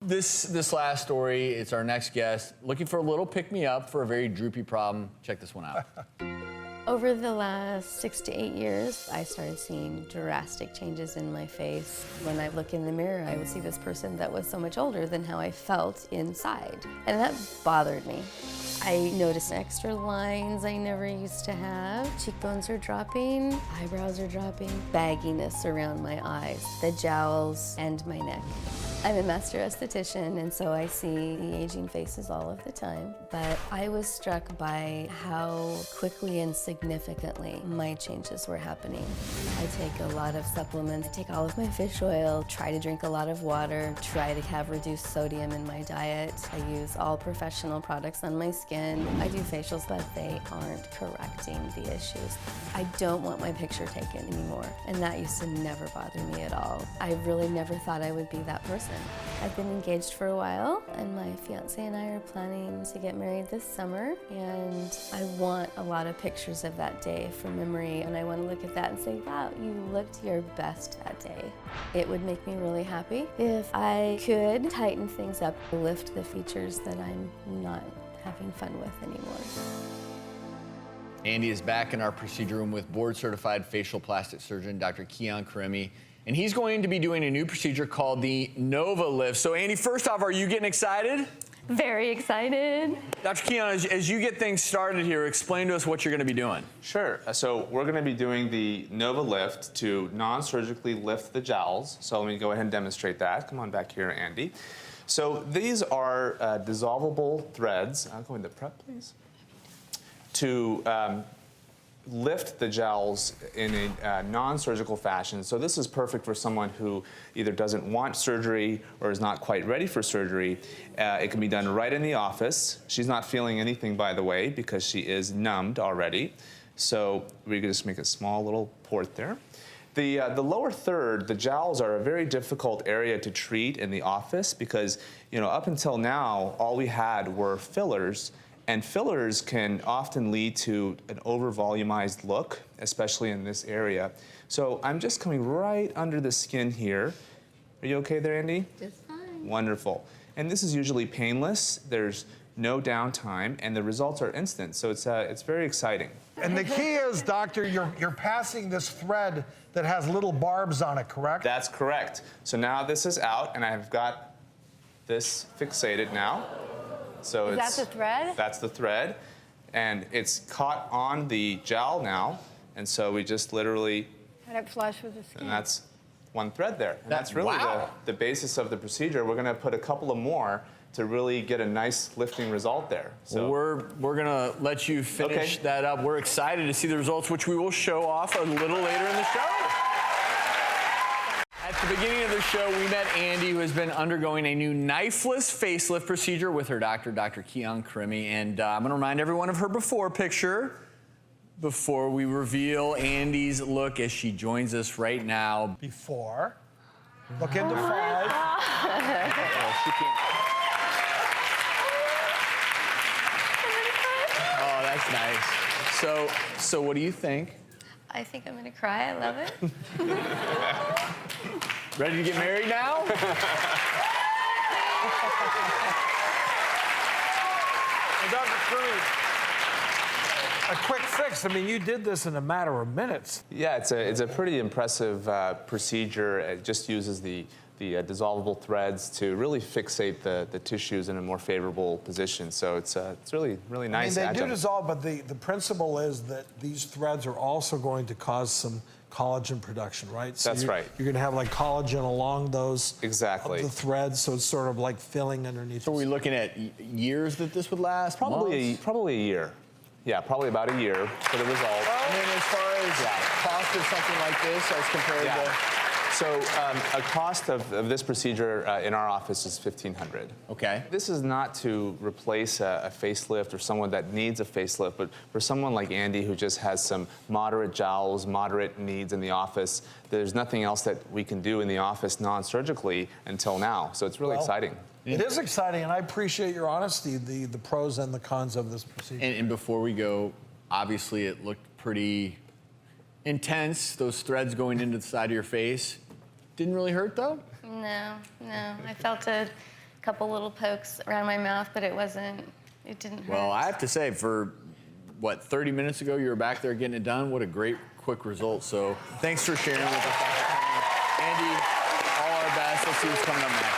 This last story, it's our next guest, looking for a little pick-me-up for a very droopy problem. Check this one out. Over the last 6 to 8 years, I started seeing drastic changes in my face. When I look in the mirror, I would see this person that was so much older than how I felt inside. And that bothered me. I noticed extra lines I never used to have. Cheekbones are dropping, eyebrows are dropping, bagginess around my eyes, the jowls, and my neck. I'm a master esthetician, and so I see the aging faces all of the time. But I was struck by how quickly and significantly my changes were happening. I take a lot of supplements, I take all of my fish oil, try to drink a lot of water, try to have reduced sodium in my diet. I use all professional products on my skin. I do facials, but they aren't correcting the issues. I don't want my picture taken anymore, and that used to never bother me at all. I really never thought I would be that person. I've been engaged for a while, and my fiance and I are planning to get married this summer, and I want a lot of pictures of that day for memory, and I want to look at that and say, wow, you looked your best that day. It would make me really happy if I could tighten things up, lift the features that I'm not having fun with anymore. Andy is back in our procedure room with board-certified facial plastic surgeon, Dr. Keon Karimi. And he's going to be doing a new procedure called the Nova Lift. So Andy, first off, are you getting excited? Very excited. Dr. Keon, as you get things started here, explain to us what you're going to be doing. Sure. So we're going to be doing the Nova Lift to non-surgically lift the jowls. So let me go ahead and demonstrate that. Come on back here, Andy. So these are dissolvable threads. I'll go into prep, please. To lift the jowls in a non-surgical fashion. So this is perfect for someone who either doesn't want surgery or is not quite ready for surgery. It can be done right in the office. She's not feeling anything, by the way, because she is numbed already. So we can just make a small little port there. The lower third, the jowls, are a very difficult area to treat in the office because, you know, up until now, all we had were fillers. And fillers can often lead to an over-volumized look, especially in this area. So I'm just coming right under the skin here. Are you okay there, Andy? Just fine. Wonderful. And this is usually painless. There's no downtime, and the results are instant. So it's very exciting. And the key is, doctor, you're passing this thread that has little barbs on it, correct? That's correct. So now this is out, and I've got this fixated now. So Is that the thread? That's the thread. And it's caught on the jowl now. And so we just literally, Cut it flush with the skin. and that's one thread there. And that's really wow. the basis of the procedure. We're going to put a couple of more to really get a nice lifting result there. So Well, we're going to let you finish that up. We're excited to see the results, which we will show off a little later in the show. At the beginning of the show, we met Andy, who has been undergoing a new knifeless facelift procedure with her doctor, Dr. Keon Karimi. And I'm going to remind everyone of her before picture before we reveal Andy's look as she joins us right now. Before. Look into 5. Oh, that's nice. So what do you think? I think I'm gonna cry, I love it. Ready to get married now? Dr. Cruz, a quick fix. I mean, you did this in a matter of minutes. yeah, it's a pretty impressive procedure. It just uses the dissolvable threads to really fixate the tissues in a more favorable position. So it's really, really nice. I mean, they do dissolve, but the principle is that these threads are also going to cause some collagen production, right? So That's right. You're going to have like collagen along those Exactly. of the threads, so it's sort of like filling underneath. So are we looking at years that this would last? Probably a year. Yeah, probably about a year for the result. I mean, as far as cost of something like this as compared to... So a cost of this procedure in our office is $1,500. Okay. This is not to replace a facelift or someone that needs a facelift, but for someone like Andy who just has some moderate jowls, moderate needs in the office, there's nothing else that we can do in the office non-surgically until now. So it's really exciting. It is exciting, and I appreciate your honesty, the pros and the cons of this procedure. And before we go, obviously it looked pretty intense, those threads going into the side of your face. Didn't really hurt, though? No, I felt a couple little pokes around my mouth, but it didn't hurt. Well, I have to say, for what, 30 minutes ago, you were back there getting it done. What a great, quick result. So thanks for sharing with us, Dr. Andy. All our best. Let's see what's coming up next.